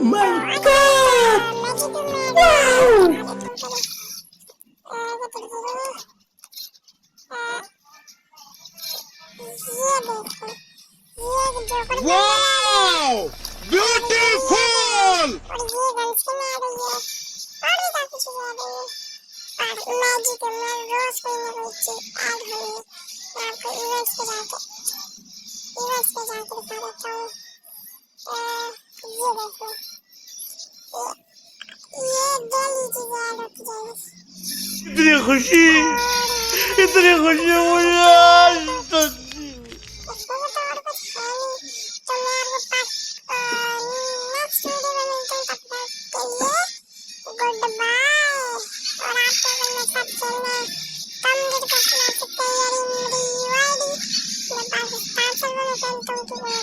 my god! Wow! Wow! Beautiful! Magic मैं रोज कोई ना कोई चीज ऐड होगी। मैं आपको इवेंट्स पे जाके दिखा देता हूँ। ये देखो, ये डेली चीजें ऐड होती जाएंगी। इतनी खुशी मुझे आज तक। इसमें तो और कुछ है नहीं, तो मैं आपको नेक्स्ट वीडियो में मिलता हूँ। तब तक के लिए गुड बाय। और आपको अगर मैं सब खेलना है कम कर सकते हैं यार, मेरी यूआईडी मैं पाकिस्तान से खेलता हूँ, तो मैं